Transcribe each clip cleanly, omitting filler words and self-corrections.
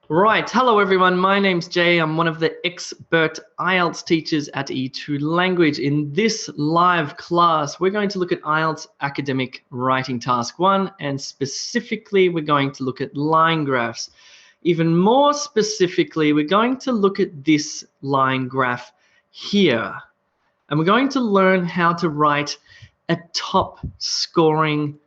Right, hello everyone, my name's Jay. I'm one of the expert IELTS teachers at E2 Language. In this live class, we're going to look at IELTS Academic Writing Task 1, and specifically we're going to look at line graphs. Even more specifically, we're going to look at this line graph here, and we're going to learn how to write a top scoring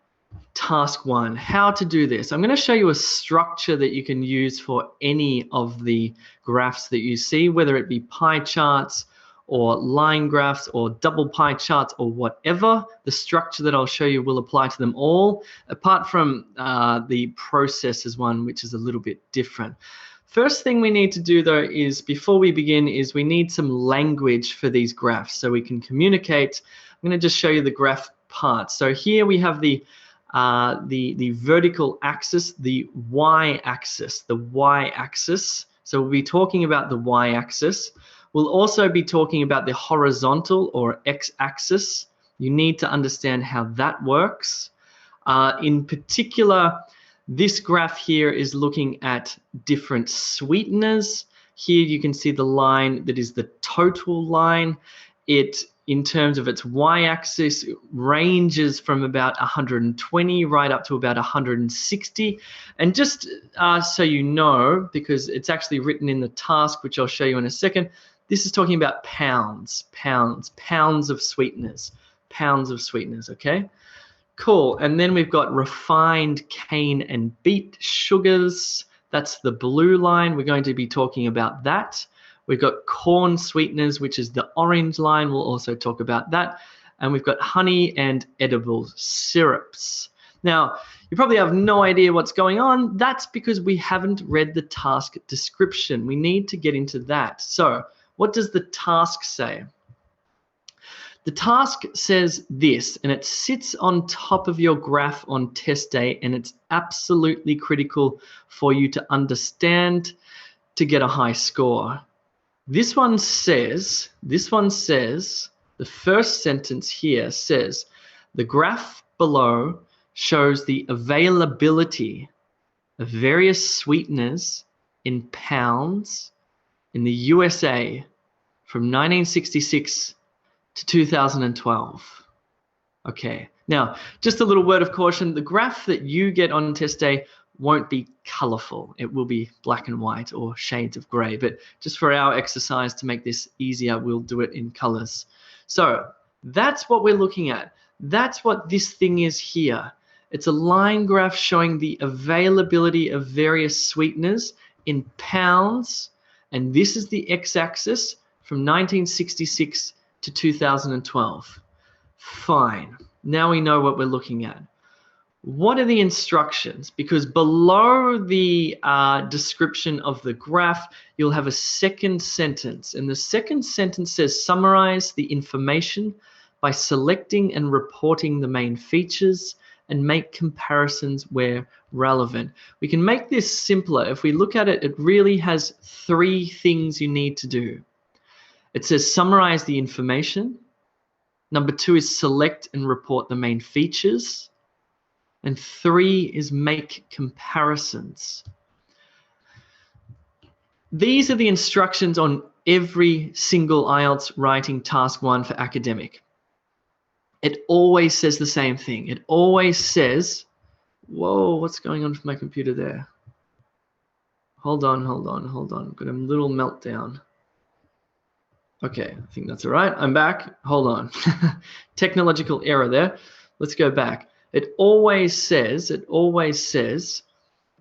Task 1, how to do this. I'm going to show you a structure that you can use for any of the graphs that you see, whether it be pie charts or line graphs or double pie charts or whatever. The structure that I'll show you will apply to them all, apart from the processes one, which is a little bit different. First thing we need to do though is, before we begin, is we need some language for these graphs so we can communicate. I'm going to just show you the graph parts. So here we have the vertical axis, the y-axis, So we'll be talking about the y-axis. We'll also be talking about the horizontal or x-axis. You need to understand how that works. In particular, this graph here is looking at different sweeteners. Here you can see the line that is the total line. In terms of its y-axis, ranges from about 120 right up to about 160. And just so you know, because it's actually written in the task, which I'll show you in a second, this is talking about pounds of sweeteners, okay? Cool. And then we've got refined cane and beet sugars. That's the blue line. We're going to be talking about that. We've got corn sweeteners, which is the orange line. We'll also talk about that. And we've got honey and edible syrups. Now, you probably have no idea what's going on. That's because we haven't read the task description. We need to get into that. So, what does the task say? The task says this, and it sits on top of your graph on test day, and it's absolutely critical for you to understand to get a high score. This one says, the first sentence here says, the graph below shows the availability of various sweeteners in pounds in the USA from 1966 to 2012. Okay, now just a little word of caution, the graph that you get on test day won't be colorful. It will be black and white or shades of gray, but just for our exercise to make this easier, we'll do it in colors. So that's what we're looking at. That's what this thing is here. It's a line graph showing the availability of various sweeteners in pounds, and this is the x-axis from 1966 to 2012. Fine. Now we know what we're looking at. What are the instructions? Because below the description of the graph, you'll have a second sentence. And the second sentence says, summarize the information by selecting and reporting the main features and make comparisons where relevant. We can make this simpler. If we look at it, it really has three things you need to do. It says summarize the information. Number 2 is select and report the main features. And 3 is make comparisons. These are the instructions on every single IELTS writing task 1 for academic. It always says the same thing. It always says, whoa, what's going on with my computer there? Hold on. I've got a little meltdown. Okay, I think that's all right. I'm back. Hold on. Technological error there. Let's go back. It always says,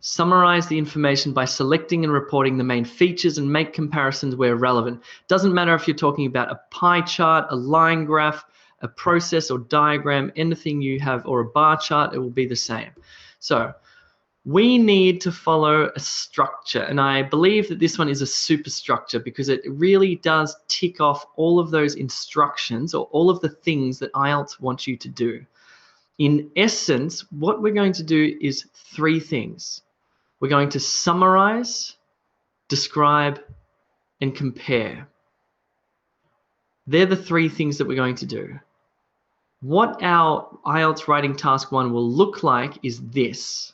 summarize the information by selecting and reporting the main features and make comparisons where relevant. Doesn't matter if you're talking about a pie chart, a line graph, a process or diagram, anything you have, or a bar chart, it will be the same. So we need to follow a structure, and I believe that this one is a superstructure because it really does tick off all of those instructions or all of the things that IELTS wants you to do. In essence, what we're going to do is 3 things. We're going to summarize, describe, and compare. They're the 3 things that we're going to do. What our IELTS writing task 1 will look like is this.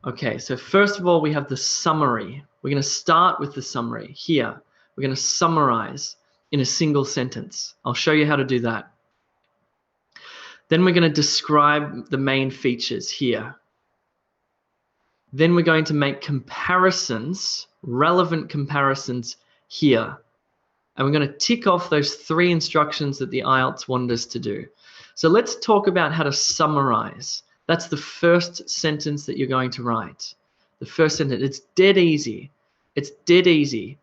Okay, so first of all, we have the summary. We're going to start with the summary here. We're going to summarize in a single sentence. I'll show you how to do that. Then we're going to describe the main features here. Then we're going to make comparisons, relevant comparisons here. And we're going to tick off those 3 instructions that the IELTS wanted us to do. So let's talk about how to summarize. That's the first sentence that you're going to write. The first sentence, it's dead easy. It's dead easy.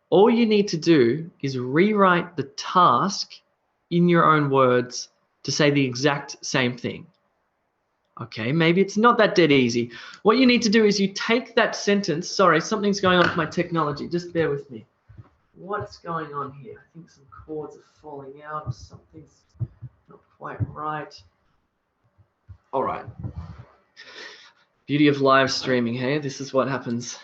All you need to do is rewrite the task in your own words to say the exact same thing. Okay, maybe it's not that dead easy. What you need to do is you take that sentence. Sorry, something's going on with my technology. Just bear with me. What's going on here? I think some cords are falling out or something's not quite right. All right. Beauty of live streaming, hey? This is what happens.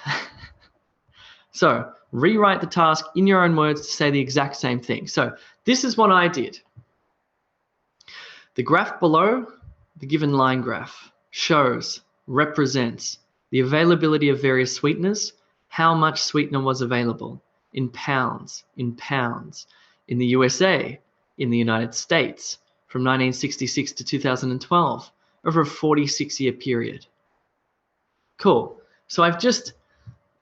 So, rewrite the task in your own words to say the exact same thing. So, this is what I did. The graph below, the given line graph, shows, represents the availability of various sweeteners, how much sweetener was available in pounds, in the USA, in the United States, from 1966 to 2012, over a 46-year period. Cool. So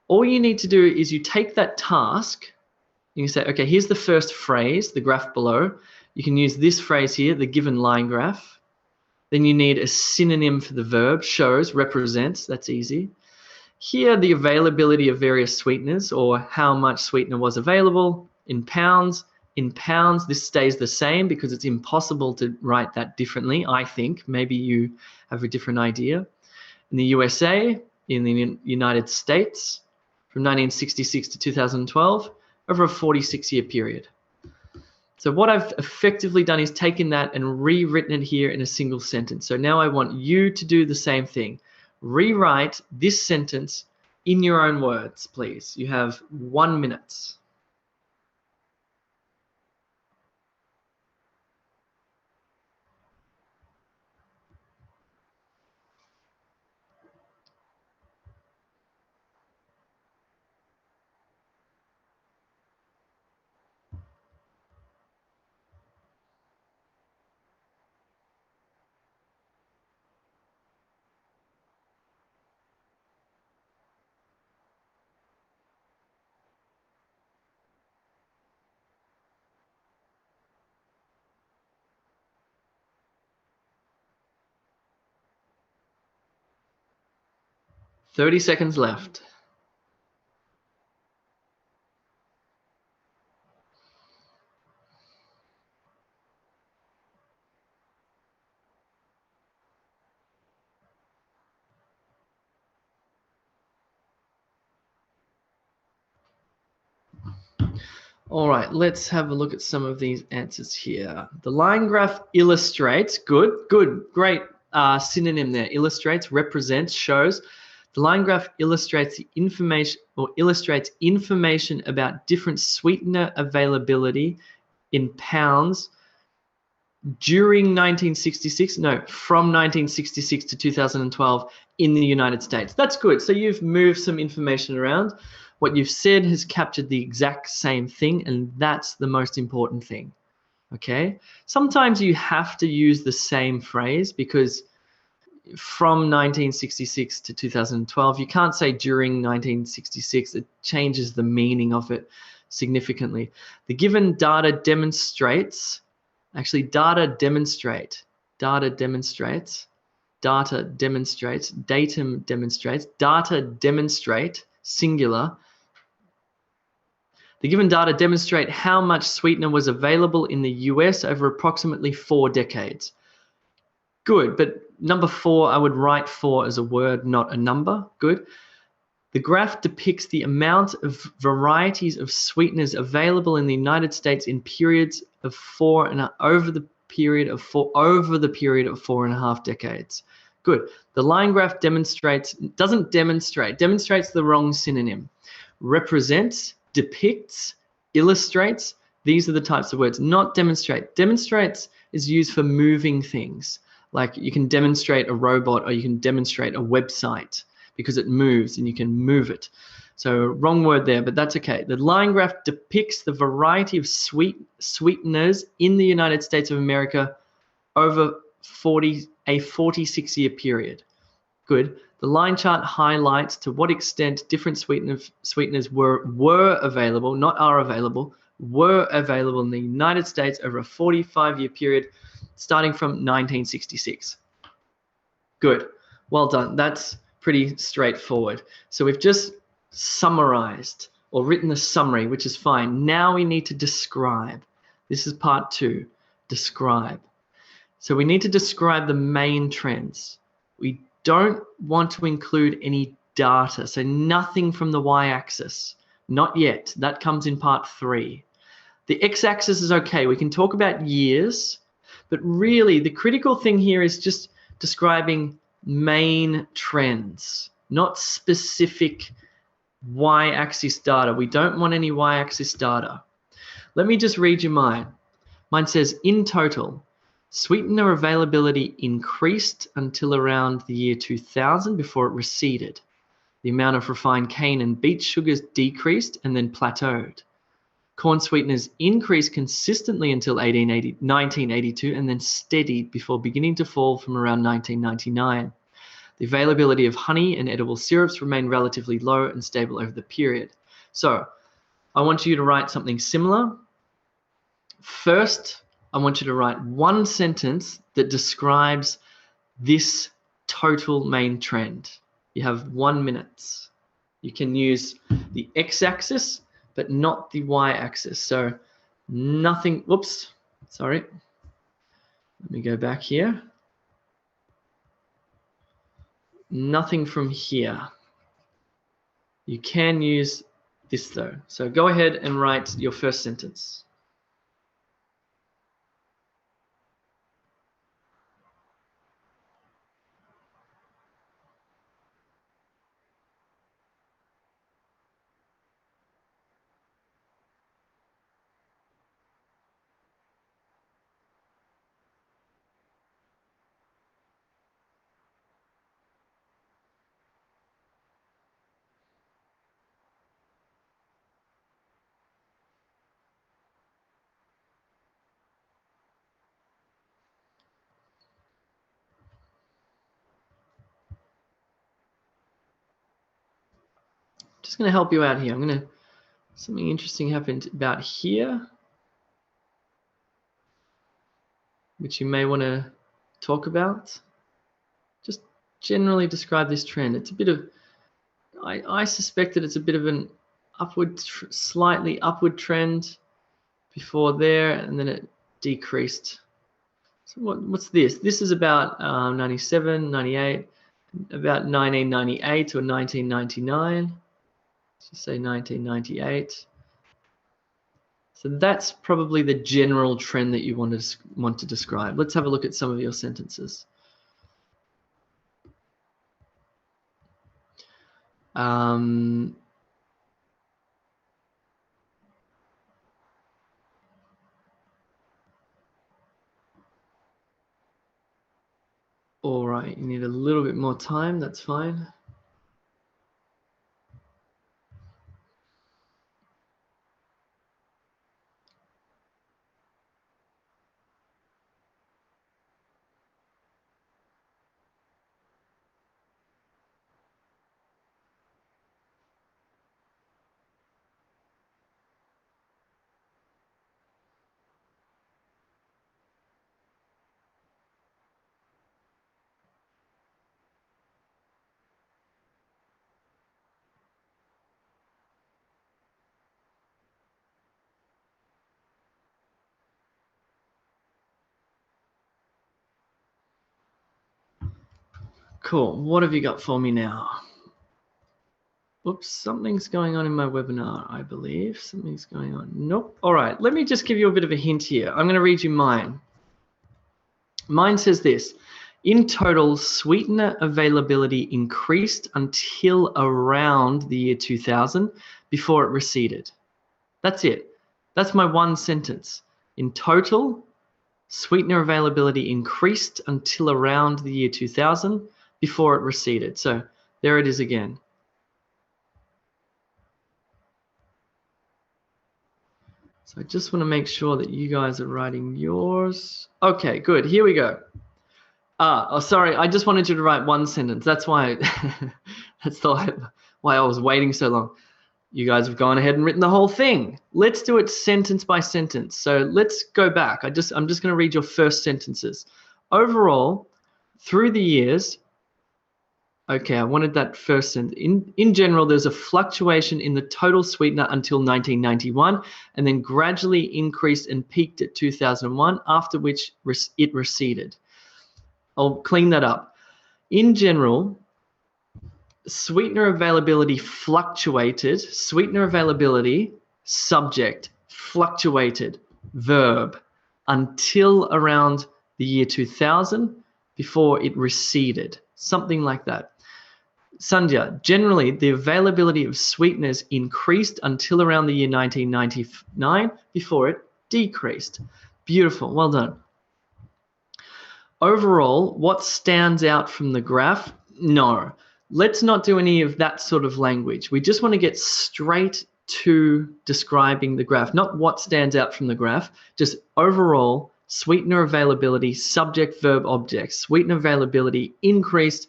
all you need to do is you take that task, and you say, okay, here's the first phrase, the graph below. You can use this phrase here, the given line graph. Then you need a synonym for the verb, shows, represents, that's easy. Here, the availability of various sweeteners, or how much sweetener was available in pounds. In pounds, this stays the same because it's impossible to write that differently, I think. Maybe you have a different idea. In the USA, in the United States, from 1966 to 2012, over a 46-year period. So what I've effectively done is taken that and rewritten it here in a single sentence. So now I want you to do the same thing. Rewrite this sentence in your own words, please. You have 1 minute. Thirty seconds left. All right, let's have a look at some of these answers here. The line graph illustrates, great synonym there. Illustrates, represents, shows. The line graph illustrates the information, or illustrates information about different sweetener availability in pounds during 1966, no, from 1966 to 2012 in the United States. That's good. So you've moved some information around. What you've said has captured the exact same thing, and that's the most important thing. Okay? Sometimes you have to use the same phrase because from 1966 to 2012, you can't say during 1966. It changes the meaning of it significantly. The given data demonstrates, actually datum demonstrates, data demonstrate, singular. The given data demonstrate how much sweetener was available in the US over approximately 4 decades. Good, but number 4, I would write 4 as a word, not a number. Good. The graph depicts the amount of varieties of sweeteners available in the United States in periods of over the period of 4.5 decades. Good. The line graph demonstrates, demonstrates the wrong synonym. Represents, depicts, illustrates. These are the types of words, not demonstrate. Demonstrates is used for moving things. Like you can demonstrate a robot or you can demonstrate a website. because it moves and you can move it. So wrong word there, but that's okay. The line graph depicts the variety of sweeteners in the United States of America over a 46-year period. Good. The line chart highlights to what extent different sweeteners were available, not are available, were available in the United States over a 45-year period starting from 1966. Good. Well done. That's pretty straightforward. So we've just summarized or written the summary, which is fine. Now we need to describe. This is part 2. Describe. So we need to describe the main trends. We don't want to include any data, so nothing from the y-axis. Not yet. That comes in part 3. The x-axis is okay. We can talk about years, but really the critical thing here is just describing main trends, not specific y-axis data. We don't want any y-axis data. Let me just read you mine. Mine says, in total, sweetener availability increased until around the year 2000 before it receded. The amount of refined cane and beet sugars decreased and then plateaued. Corn sweeteners increased consistently until 1982 and then steadied before beginning to fall from around 1999. The availability of honey and edible syrups remained relatively low and stable over the period. So I want you to write something similar. First, I want you to write one sentence that describes this total main trend. You have 1 minute. You can use the x-axis, but not the y-axis. So nothing, whoops, sorry. Let me go back here. Nothing from here. You can use this though. So go ahead and write your first sentence. Just going to help you out here. Something interesting happened about here, which you may want to talk about. Just generally describe this trend. It's a bit of, I suspect that it's a bit of an upward, slightly upward trend before there, and then it decreased. So what's this? This is about 97, 98, about 1998 or 1999. Let's just say 1998. So that's probably the general trend that you want to describe. Let's have a look at some of your sentences. All right, you need a little bit more time, that's fine. Cool, what have you got for me now? Oops, something's going on in my webinar, I believe. Something's going on. Nope. All right, let me just give you a bit of a hint here. I'm going to read you mine. Mine says this. In total, sweetener availability increased until around the year 2000 before it receded. That's it. That's my one sentence. In total, sweetener availability increased until around the year 2000 before it receded. So There it is again. So I just want to make sure that you guys are writing yours. Okay, good. Here we go. Oh, sorry. I just wanted you to write one sentence. That's why. That's why I was waiting so long. You guys have gone ahead and written the whole thing. Let's do it sentence by sentence. So let's go back. I'm just going to read your first sentences. Overall, through the years. Okay, I wanted that first sentence. In general, there's a fluctuation in the total sweetener until 1991, and then gradually increased and peaked at 2001, after which it receded. I'll clean that up. In general, sweetener availability fluctuated. Sweetener availability, subject, fluctuated, verb, until around the year 2000, before it receded. Something like that. Sandhya, generally, the availability of sweeteners increased until around the year 1999, before it decreased. Beautiful, well done. Overall, what stands out from the graph? No, let's not do any of that sort of language. We just want to get straight to describing the graph, not what stands out from the graph, just overall sweetener availability, subject, verb, object. Sweetener availability increased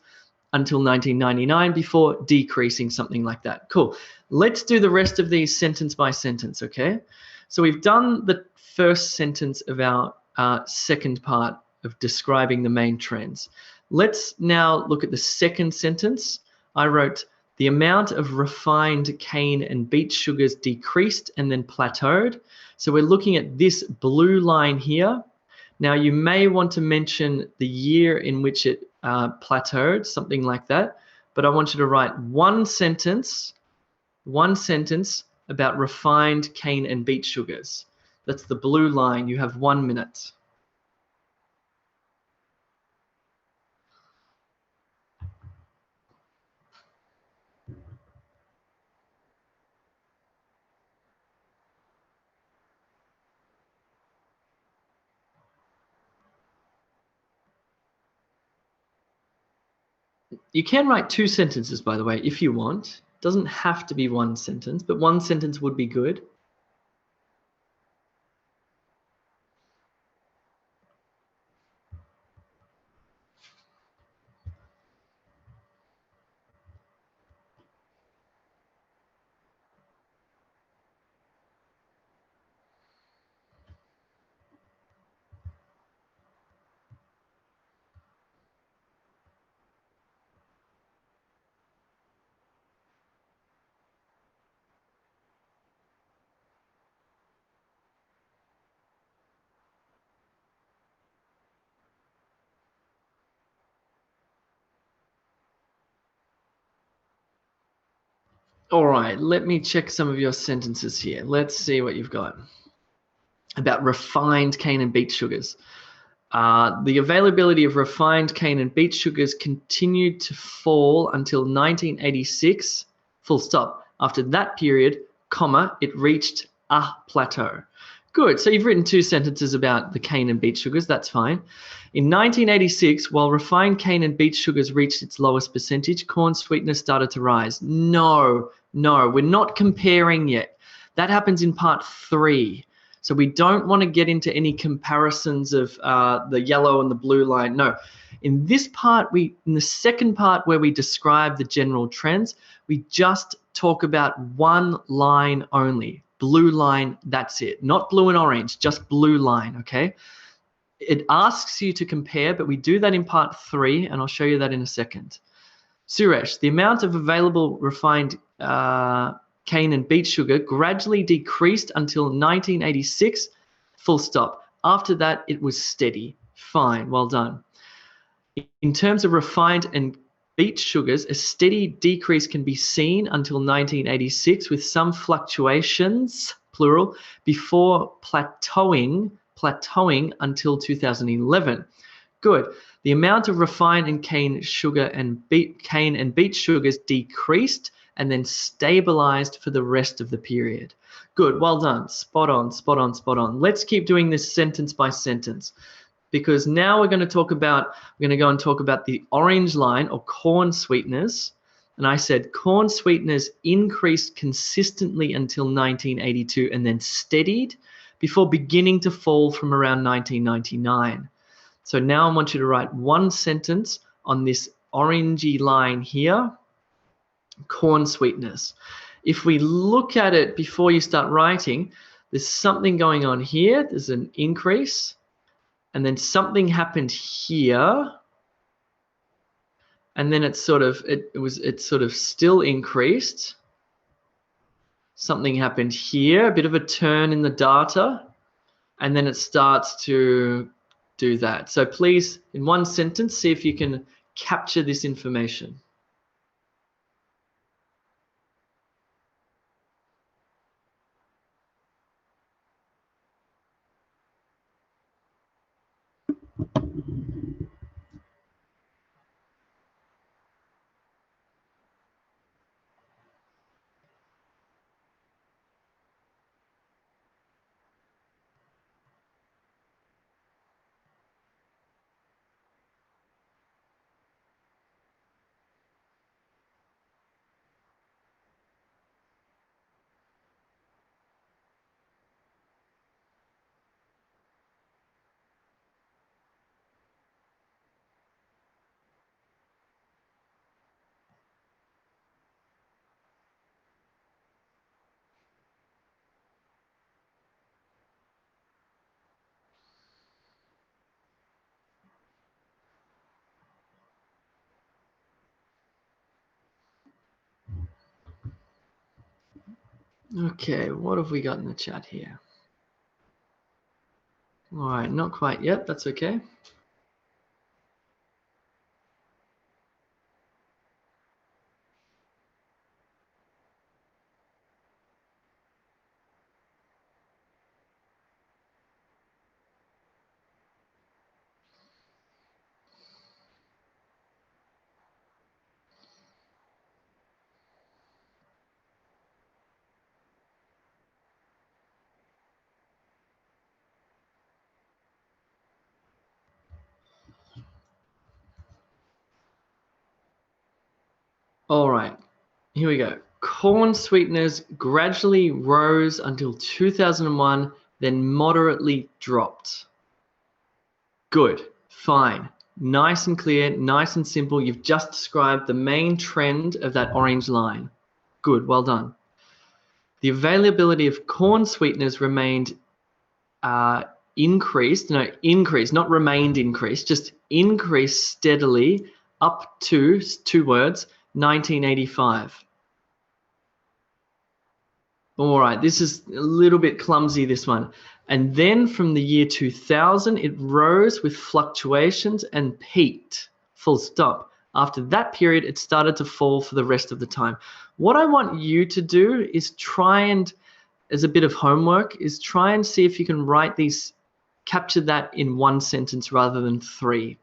until 1999 before decreasing, something like that. Cool. Let's do the rest of these sentence by sentence, okay? So we've done the first sentence of our second part of describing the main trends. Let's now look at the second sentence. I wrote, the amount of refined cane and beet sugars decreased and then plateaued. So we're looking at this blue line here. Now you may want to mention the year in which it plateaued, something like that. But I want you to write one sentence about refined cane and beet sugars. That's the blue line. You have 1 minute. You can write 2 sentences, by the way, if you want. It doesn't have to be 1 sentence, but 1 sentence would be good. All right, let me check some of your sentences here. Let's see what you've got about refined cane and beet sugars. The availability of refined cane and beet sugars continued to fall until 1986, full stop. After that period, comma, it reached a plateau. Good, so you've written 2 sentences about the cane and beet sugars, that's fine. In 1986, while refined cane and beet sugars reached its lowest percentage, corn sweetener started to rise. No, we're not comparing yet. That happens in part 3. So we don't want to get into any comparisons of the yellow and the blue line. No, in this part, in the second part where we describe the general trends, we just talk about one line only. Blue line, that's it. Not blue and orange, just blue line, okay? It asks you to compare, but we do that in part 3, and I'll show you that in a second. Suresh, the amount of available refined cane and beet sugar gradually decreased until 1986, full stop. After that, it was steady. Fine, well done. In terms of refined and beet sugars, a steady decrease can be seen until 1986 with some fluctuations, plural, before plateauing until 2011. Good. The amount of refined and cane and beet sugars decreased and then stabilized for the rest of the period. Good, well done. Spot on, spot on, spot on. Let's keep doing this sentence by sentence, because now we're going to go and talk about the orange line, or corn sweeteners, and I said corn sweeteners increased consistently until 1982 and then steadied before beginning to fall from around 1999. So now I want you to write one sentence on this orangey line here, corn sweeteners. If we look at it before you start writing, there's something going on here. There's an increase, and then something happened here, and then it sort of still increased. Something happened here, a bit of a turn in the data, and then it starts to do that. So please, in one sentence, see if you can capture this information. Okay, what have we got in the chat here? All right, not quite yet. That's okay. All right, here we go. Corn sweeteners gradually rose until 2001, then moderately dropped. Good, fine, nice and clear, nice and simple. You've just described the main trend of that orange line. Good, well done. The availability of corn sweeteners remained increased, not remained increased, just increased steadily up to, two words, 1985. All right, this is a little bit clumsy, this one. And then from the year 2000, it rose with fluctuations and peaked, full stop. After that period, it started to fall for the rest of the time. What I want you to do is try and, as a bit of homework, is try and see if you can write these, capture that in one sentence rather than three.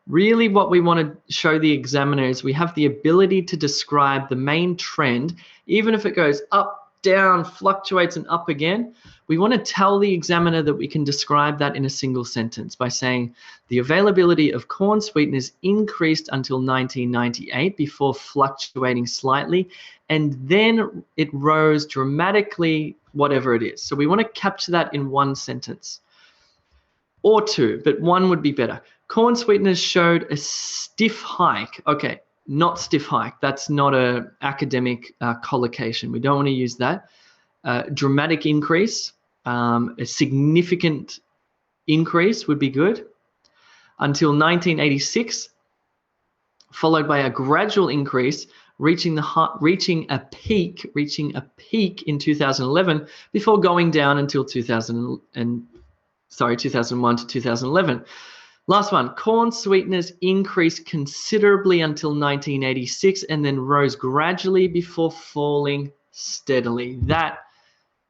Really what we want to show the examiner is we have the ability to describe the main trend, even if it goes up, down, fluctuates, and up again. We want to tell the examiner that we can describe that in a single sentence by saying the availability of corn sweeteners increased until 1998 before fluctuating slightly, and then it rose dramatically, whatever it is. So we want to capture that in one sentence. Or two, but one would be better. Corn sweeteners showed a stiff hike. Okay, not stiff hike. That's not an academic collocation. We don't want to use that. Dramatic increase, a significant increase would be good. Until 1986, followed by a gradual increase, reaching a peak in 2011 before going down until 2001 to 2011. Last one, corn sweeteners increased considerably until 1986 and then rose gradually before falling steadily. That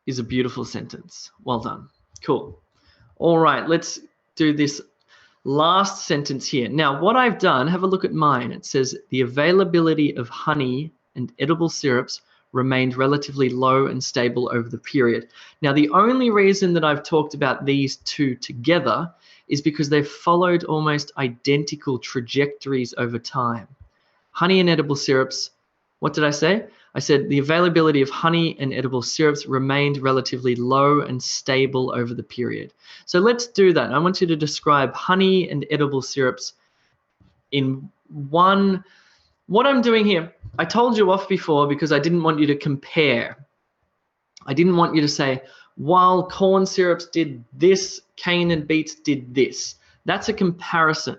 is a beautiful sentence. Well done. Cool. All right, let's do this last sentence here. Now, what I've done, have a look at mine. It says the availability of honey and edible syrups remained relatively low and stable over the period. Now, the only reason that I've talked about these two together is because they've followed almost identical trajectories over time. Honey and edible syrups What did I say? I said the availability of honey and edible syrups remained relatively low and stable over the period. So let's do that. I want you to describe honey and edible syrups in one. What I'm doing here, I told you off before because I didn't want you to compare. I didn't want you to say, while corn syrups did this, cane and beets did this. That's a comparison.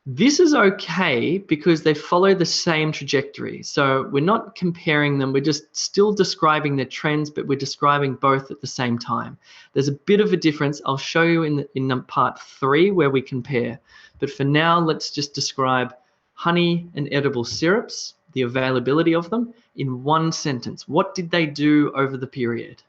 This is okay because they follow the same trajectory. So we're not comparing them, we're just still describing the trends, but we're describing both at the same time. There's a bit of a difference. I'll show you in part 3 where we compare. But for now, let's just describe honey and edible syrups, the availability of them, in one sentence. What did they do over the period?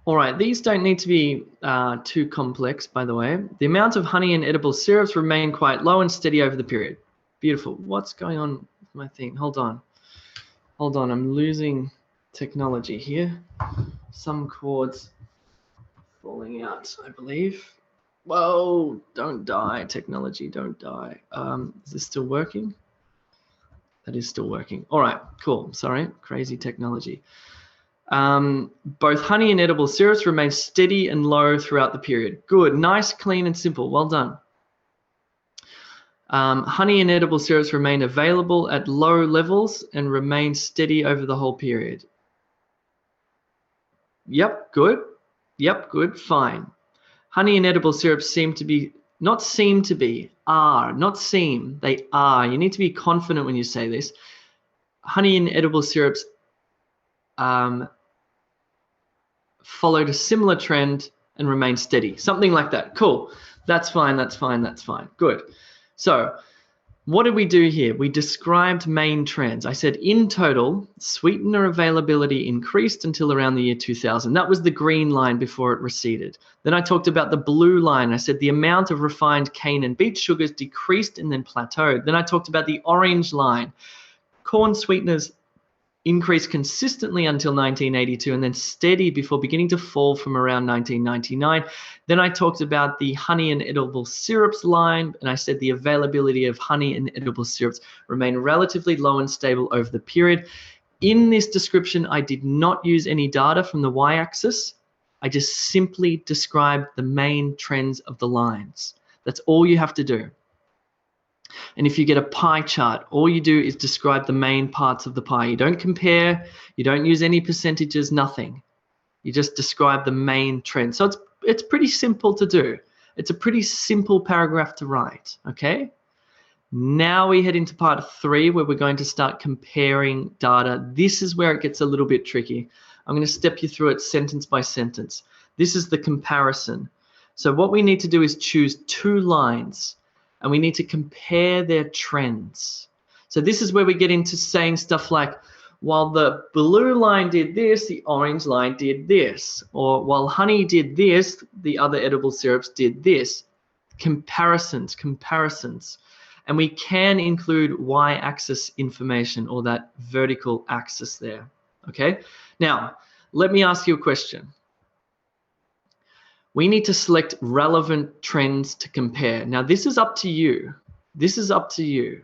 All right, these don't need to be too complex, by the way. The amount of honey and edible syrups remain quite low and steady over the period. Beautiful. What's going on with my thing? Hold on. Hold on, I'm losing technology here. Some cords falling out, I believe. Whoa, don't die, technology, don't die. Is this still working? That is still working. All right, cool. Sorry, crazy technology. Both honey and edible syrups remain steady and low throughout the period. Good, nice, clean, and simple. Well done. Honey and edible syrups remain available at low levels and remain steady over the whole period. Yep, good. Yep, good, fine. Honey and edible syrups seem to be, not seem to be, are, not seem, they are. You need to be confident when you say this. Honey and edible syrups followed a similar trend and remained steady. Something like that. Cool. That's fine, that's fine, that's fine. Good. So what did we do here? We described main trends. I said in total, sweetener availability increased until around the year 2000. That was the green line before it receded. Then I talked about the blue line. I said the amount of refined cane and beet sugars decreased and then plateaued. Then I talked about the orange line. Corn sweeteners increased consistently until 1982 and then steady before beginning to fall from around 1999. Then I talked about the honey and edible syrups line, and I said the availability of honey and edible syrups remained relatively low and stable over the period. In this description, I did not use any data from the y-axis. I just simply described the main trends of the lines. That's all you have to do. And if you get a pie chart, all you do is describe the main parts of the pie. You don't compare, you don't use any percentages, nothing. You just describe the main trend. So it's pretty simple to do. It's a pretty simple paragraph to write, okay? Now we head into part 3 where we're going to start comparing data. This is where it gets a little bit tricky. I'm going to step you through it sentence by sentence. This is the comparison. So what we need to do is choose 2 lines, and we need to compare their trends. So this is where we get into saying stuff like, while the blue line did this, the orange line did this. Or while honey did this, the other edible syrups did this. Comparisons, comparisons. And we can include y-axis information or that vertical axis there, okay? Now, let me ask you a question. We need to select relevant trends to compare. Now, this is up to you. This is up to you.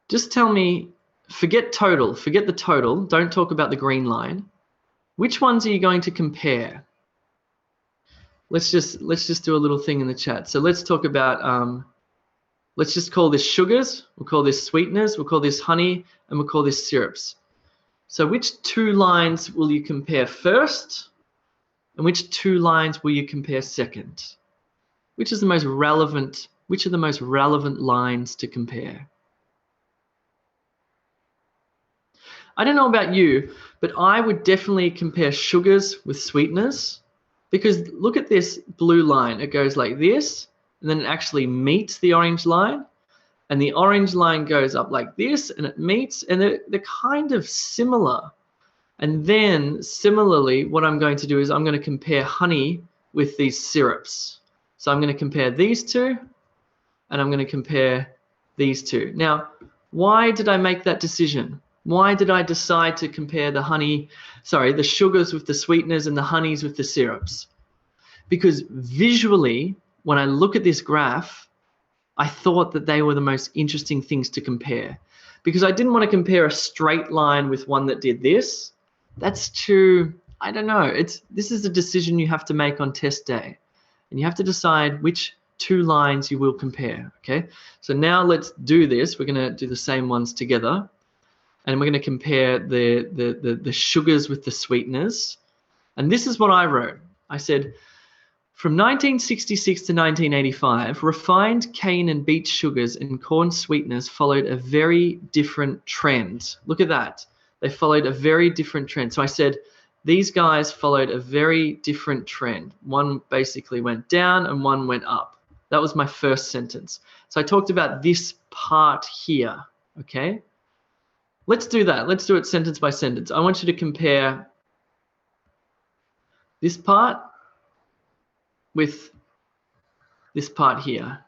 Just tell me, forget the total, don't talk about the green line. Which ones are you going to compare? Let's just do a little thing in the chat. So let's talk about, let's just call this sugars, we'll call this sweeteners, we'll call this honey, and we'll call this syrups. So which two lines will you compare first? And which two lines will you compare second? Which is the most relevant, which are the most relevant lines to compare? I don't know about you, but I would definitely compare sugars with sweeteners, because look at this blue line. It goes like this, and then it actually meets the orange line, and the orange line goes up like this, and it meets, and they're kind of similar. And then similarly, what I'm going to do is I'm going to compare honey with these syrups. So I'm going to compare these two, and I'm going to compare these two. Now, why did I make that decision? Why did I decide to compare the sugars with the sweeteners and the honeys with the syrups? Because visually, when I look at this graph, I thought that they were the most interesting things to compare. Because I didn't want to compare a straight line with one that did this. That's too, I don't know. This is a decision you have to make on test day. And you have to decide which two lines you will compare, okay? So now let's do this. We're going to do the same ones together. And we're going to compare the sugars with the sweeteners. And this is what I wrote. I said, from 1966 to 1985, refined cane and beet sugars and corn sweeteners followed a very different trend. Look at that. They followed a very different trend. So I said, these guys followed a very different trend. One basically went down and one went up. That was my first sentence. So I talked about this part here, okay? Let's do that. Let's do it sentence by sentence. I want you to compare this part with this part here.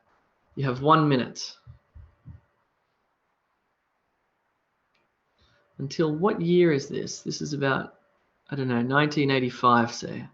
You have 1 minute. Until what year is this? This is about, I don't know, 1985, say.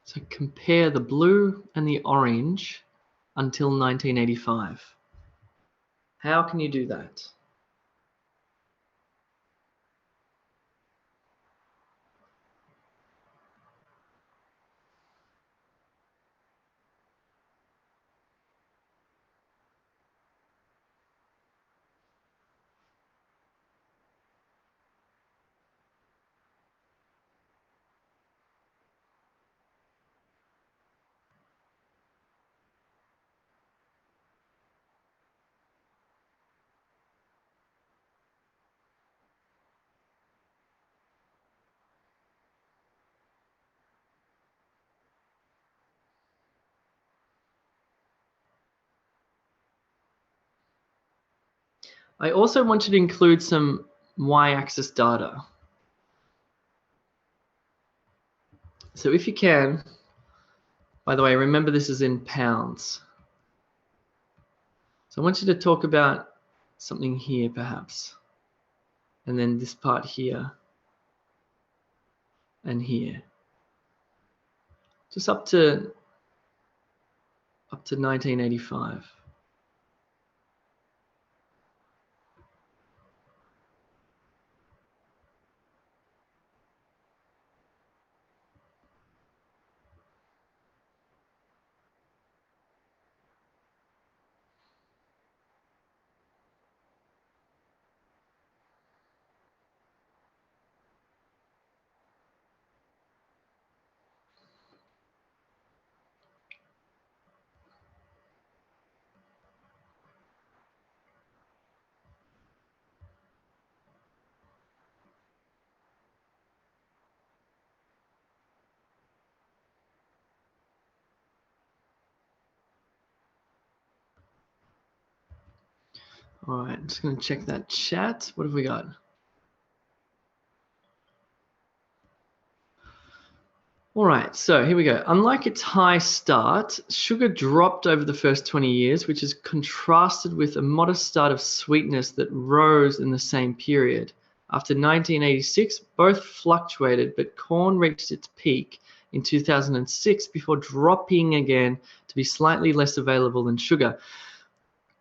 So compare the blue and the orange until 1985. How can you do that? I also want you to include some y-axis data. So if you can, by the way, remember this is in pounds. So I want you to talk about something here perhaps, and then this part here and here. Just up to 1985. All right, I'm just going to check that chat. What have we got? All right, so here we go. Unlike its high start, sugar dropped over the first 20 years, which is contrasted with a modest start of sweetness that rose in the same period. After 1986, both fluctuated, but corn reached its peak in 2006 before dropping again to be slightly less available than sugar.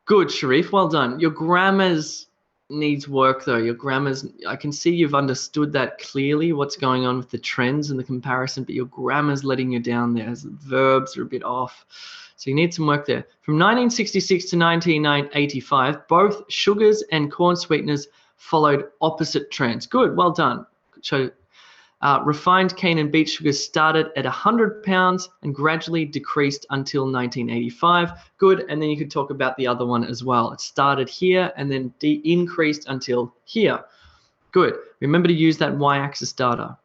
Good, Sharif. Well done. Your grammars needs work though. Your grammars, I can see you've understood that clearly, what's going on with the trends and the comparison, but your grammar's letting you down there as the verbs are a bit off. So you need some work there. From 1966 to 1985, both sugars and corn sweeteners followed opposite trends. Good, well done. So refined cane and beet sugars started at 100 pounds and gradually decreased until 1985. Good, and then you could talk about the other one as well. It started here and then increased until here. Good, remember to use that y-axis data.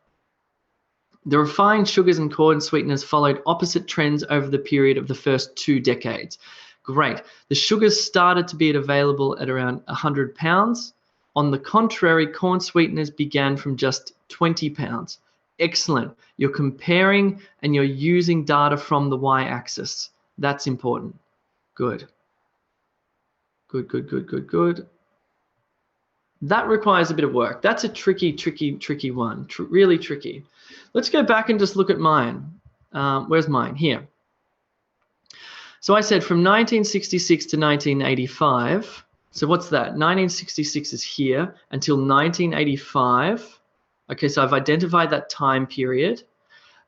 The refined sugars and corn sweeteners followed opposite trends over the period of the first 2 decades. Great, the sugars started to be available at around 100 pounds. On the contrary, corn sweeteners began from just 20 pounds. Excellent. You're comparing and you're using data from the y-axis. That's important. Good. Good, good, good, good, good. That requires a bit of work. That's a tricky one. Really tricky. Let's go back and just look at mine. Where's mine? Here. So I said from 1966 to 1985. So what's that? 1966 is here until 1985. Okay, so I've identified that time period.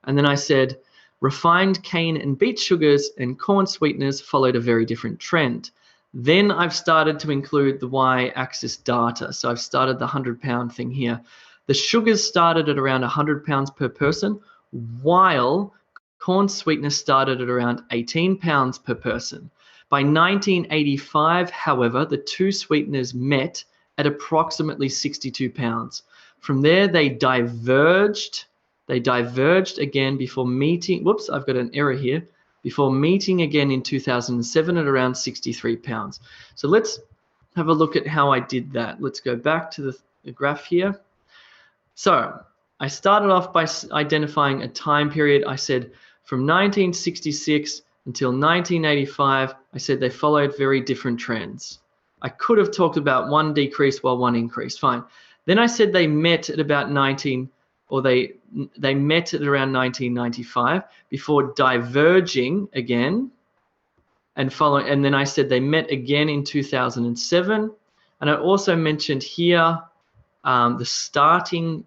And then I said refined cane and beet sugars and corn sweeteners followed a very different trend. Then I've started to include the y-axis data. So I've started the 100-pound thing here. The sugars started at around 100 pounds per person, while corn sweeteners started at around 18 pounds per person. By 1985, however, the two sweeteners met at approximately 62 pounds. From there, they diverged. They diverged again before meeting. Whoops, I've got an error here. Before meeting again in 2007 at around 63 pounds. So let's have a look at how I did that. Let's go back to the graph here. So I started off by identifying a time period. I said from 1966 until 1985, I said they followed very different trends. I could have talked about one decrease while one increased, fine. Then I said they met at about they met at around 1995 before diverging again and following, and then I said they met again in 2007. And I also mentioned here the starting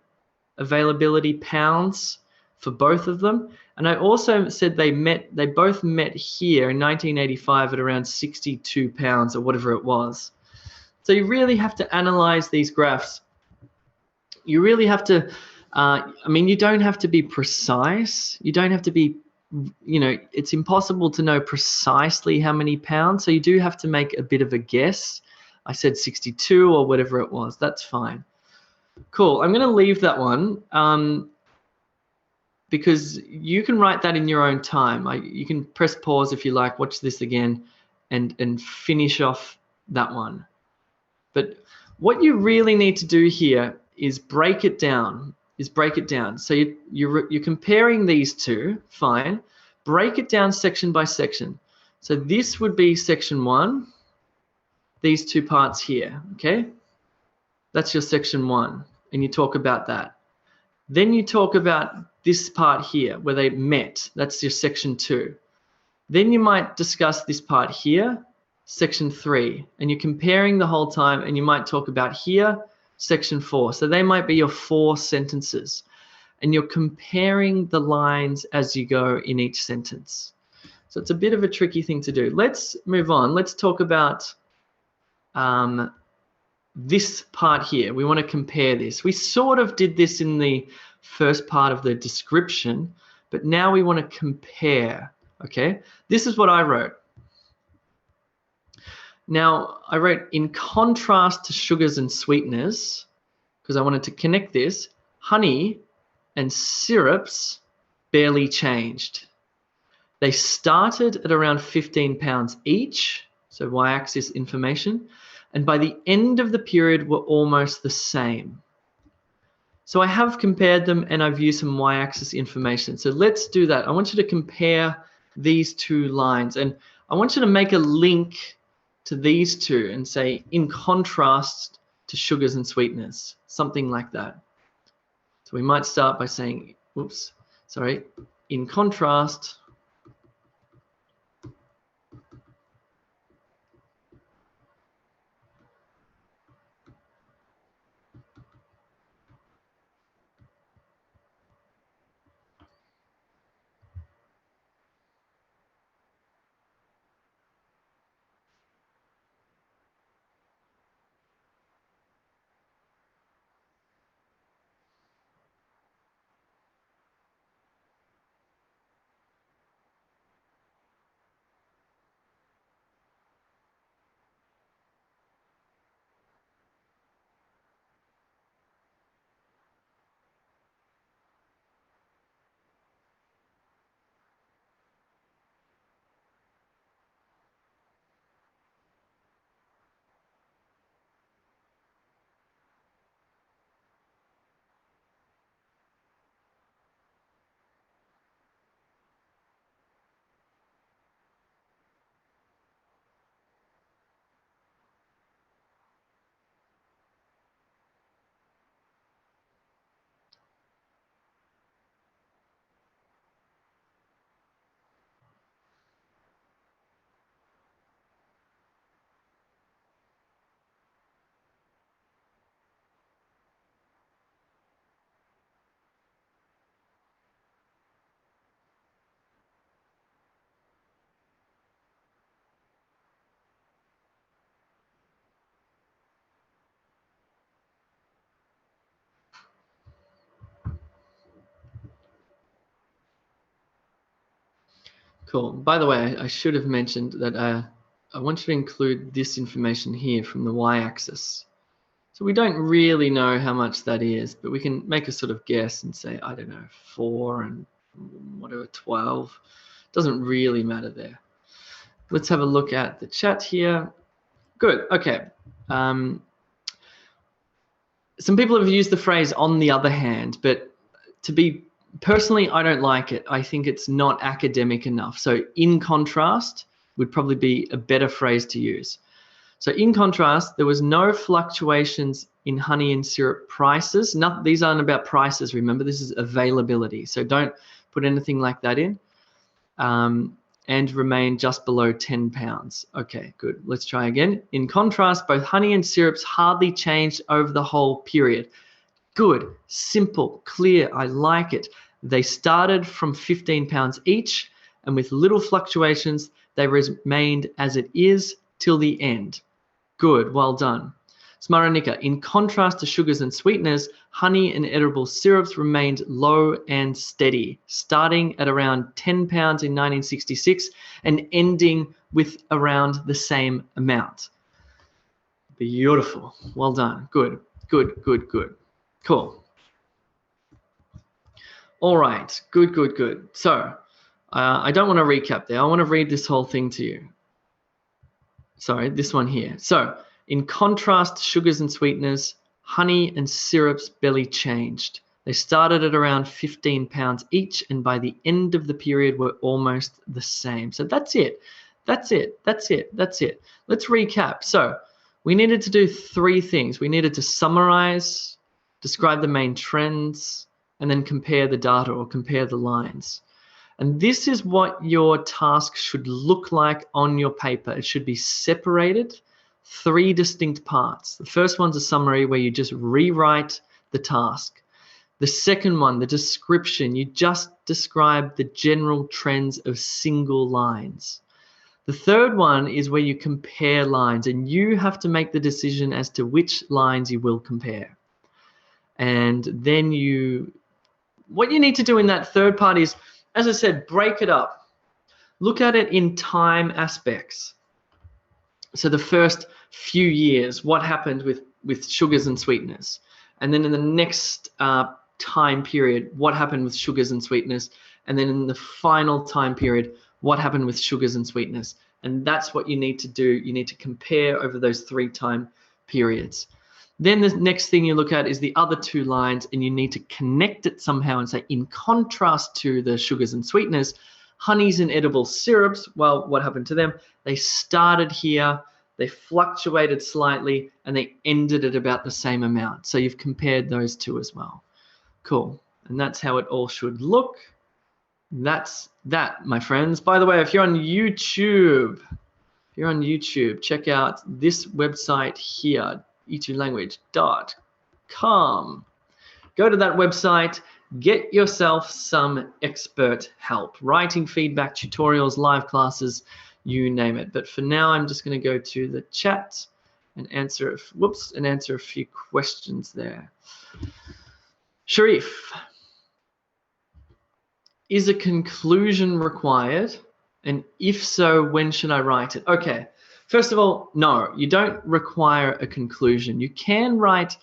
availability pounds for both of them. And I also said they both met here in 1985 at around 62 pounds or whatever it was. So you really have to analyze these graphs. You really have to, I mean, you don't have to be precise. You don't have to be, it's impossible to know precisely how many pounds. So you do have to make a bit of a guess. I said 62 or whatever it was. That's fine. Cool. I'm going to leave that one. Because you can write that in your own time. You can press pause if you like, watch this again, and finish off that one. But what you really need to do here is break it down. So you're comparing these two, fine. Break it down section by section. So this would be section 1, these two parts here, okay? That's your section 1, and you talk about that. Then you talk about this part here where they met. That's your section 2. Then you might discuss this part here, section 3, and you're comparing the whole time, and you might talk about here, section 4. So they might be your 4 sentences, and you're comparing the lines as you go in each sentence. So it's a bit of a tricky thing to do. Let's move on. Let's talk about this part here. We want to compare this. We sort of did this in the first part of the description, but now we want to compare, okay? This is what I wrote. Now, I wrote in contrast to sugars and sweeteners, because I wanted to connect this, honey and syrups barely changed. They started at around 15 pounds each, so y-axis information, and by the end of the period were almost the same. So I have compared them and I've used some y-axis information. So let's do that. I want you to compare these two lines and I want you to make a link to these two and say in contrast to sugars and sweeteners, something like that. So we might start by saying, oops, sorry, in contrast Cool. By the way, I should have mentioned that I want you to include this information here from the y-axis. So we don't really know how much that is, but we can make a sort of guess and say, I don't know, 4 and whatever, 12. Doesn't really matter there. Let's have a look at the chat here. Good. Okay. Some people have used the phrase on the other hand, but to be personally, I don't like it. I think it's not academic enough. So in contrast would probably be a better phrase to use. So in contrast, there was no fluctuations in honey and syrup prices. These aren't about prices, remember, this is availability. So don't put anything like that in. And remain just below 10 pounds. Okay, good. Let's try again. In contrast, both honey and syrups hardly changed over the whole period. Good, simple, clear, I like it. They started from 15 pounds each, and with little fluctuations, they remained as it is till the end. Good, well done. Smaranika, in contrast to sugars and sweeteners, honey and edible syrups remained low and steady, starting at around 10 pounds in 1966 and ending with around the same amount. Beautiful, well done, good, good, good, good. Cool. All right, good, good, good. So I don't want to recap there. I want to read this whole thing to you. Sorry, this one here. So in contrast to sugars and sweeteners, honey and syrups barely changed. They started at around 15 pounds each, and by the end of the period were almost the same. So that's it. That's it. That's it. That's it. Let's recap. So we needed to do 3 things. We needed to summarize, describe the main trends, and then compare the data or compare the lines. And this is what your task should look like on your paper. It should be separated, 3 distinct parts. The first one's a summary where you just rewrite the task. The second one, the description, you just describe the general trends of single lines. The third one is where you compare lines, and you have to make the decision as to which lines you will compare. And then what you need to do in that third part is, as I said, break it up. Look at it in time aspects. So the first few years, what happened with sugars and sweeteners? And then in the next time period, what happened with sugars and sweeteners? And then in the final time period, what happened with sugars and sweeteners? And that's what you need to do. You need to compare over those 3 time periods. Then the next thing you look at is the other two lines, and you need to connect it somehow and say, in contrast to the sugars and sweeteners, honeys and edible syrups, well, what happened to them? They started here, they fluctuated slightly, and they ended at about the same amount. So you've compared those two as well. Cool. And that's how it all should look. That's that, my friends. By the way, if you're on YouTube, check out this website here, e2language.com. Go to that website, get yourself some expert help, writing feedback, tutorials, live classes, you name it. But for now, I'm just going to go to the chat and answer a few questions there. Sharif, is a conclusion required? And if so, when should I write it? Okay, first of all, no, you don't require a conclusion. You can write,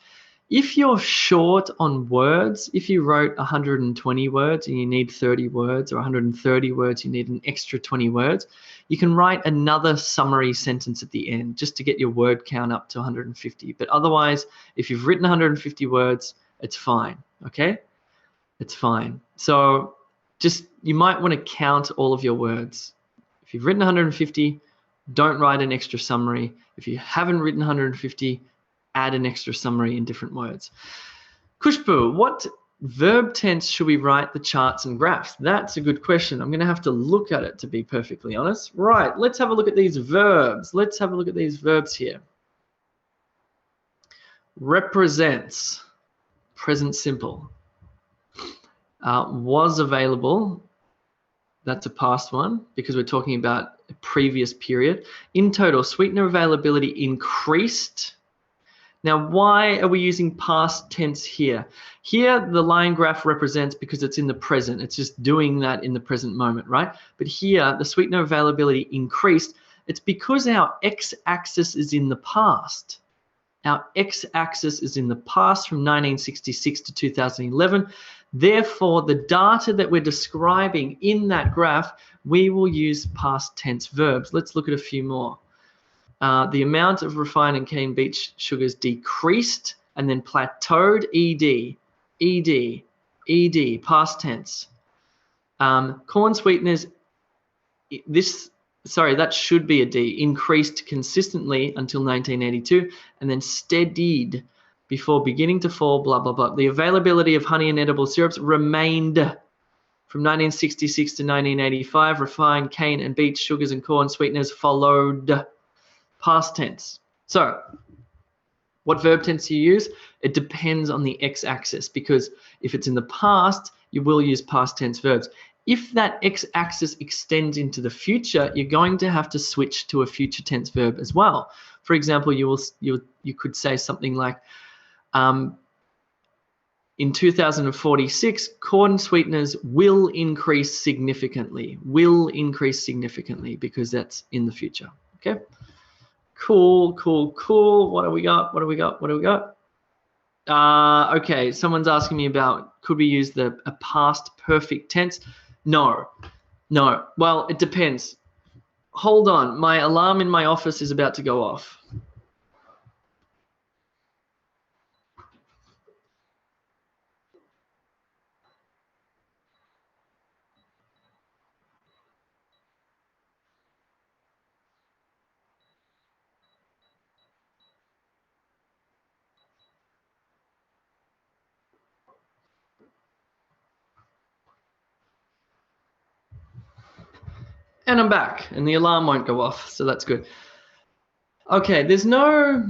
if you're short on words, if you wrote 120 words and you need 30 words, or 130 words, you need an extra 20 words, you can write another summary sentence at the end just to get your word count up to 150. But otherwise, if you've written 150 words, it's fine, okay? It's fine. So you might want to count all of your words. If you've written 150, don't write an extra summary. If you haven't written 150, add an extra summary in different words. Kushbu, what verb tense should we write the charts and graphs? That's a good question. I'm going to have to look at it, to be perfectly honest. Right, let's have a look at these verbs. Let's have a look at these verbs here. Represents, present simple. Was available, that's a past one because we're talking about a previous period. In total, sweetener availability increased. Now, why are we using past tense here? Here, the line graph represents because it's in the present. It's just doing that in the present moment, right? But here, the sweetener availability increased. It's because our x-axis is in the past. Our x-axis is in the past from 1966 to 2011. Therefore, the data that we're describing in that graph, we will use past tense verbs. Let's look at a few more. The amount of refined and cane beet sugars decreased and then plateaued, ed, past tense. Corn sweeteners, that should be a D, increased consistently until 1982 and then steadied before beginning to fall, blah, blah, blah. The availability of honey and edible syrups remained from 1966 to 1985. Refined cane and beet sugars and corn sweeteners followed, past tense. So what verb tense do you use? It depends on the x-axis, because if it's in the past, you will use past tense verbs. If that x-axis extends into the future, you're going to have to switch to a future tense verb as well. For example, you could say something like, in 2046, corn sweeteners will increase significantly. Will increase significantly because that's in the future. Okay. Cool. What do we got? Okay, someone's asking me about, could we use a past perfect tense? No. Well, it depends. Hold on, my alarm in my office is about to go off. And I'm back, and the alarm won't go off, so that's good. Okay, there's no,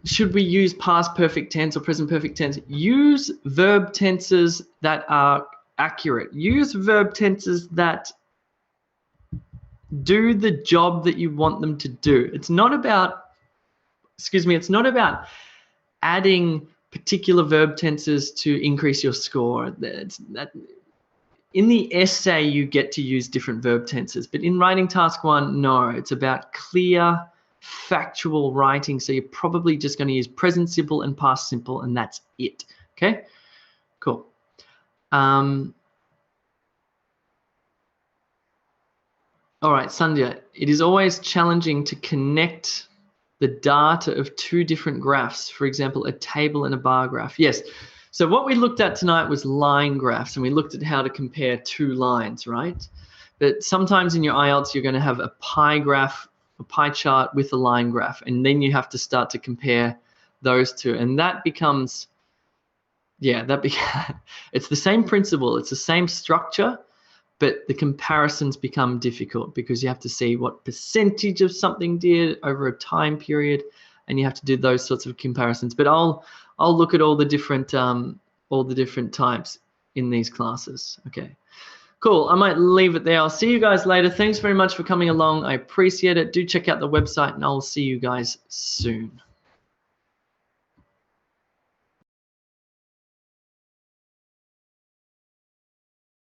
should we use past perfect tense or present perfect tense? Use verb tenses that are accurate. Use verb tenses that do the job that you want them to do. It's not about, it's not about adding particular verb tenses to increase your score. In the essay, you get to use different verb tenses, but in writing task 1, no, it's about clear, factual writing. So you're probably just going to use present simple and past simple, and that's it. Okay, cool. All right, Sandhya, it is always challenging to connect the data of two different graphs, for example, a table and a bar graph. Yes. So what we looked at tonight was line graphs, and we looked at how to compare two lines, right? But sometimes in your IELTS, you're going to have a pie graph, a pie chart with a line graph, and then you have to start to compare those two, and that becomes, yeah, it's the same principle, it's the same structure, but the comparisons become difficult because you have to see what percentage of something did over a time period, and you have to do those sorts of comparisons. But I'll look at all the different types in these classes. Okay, cool. I might leave it there. I'll see you guys later. Thanks very much for coming along. I appreciate it. Do check out the website, and I'll see you guys soon.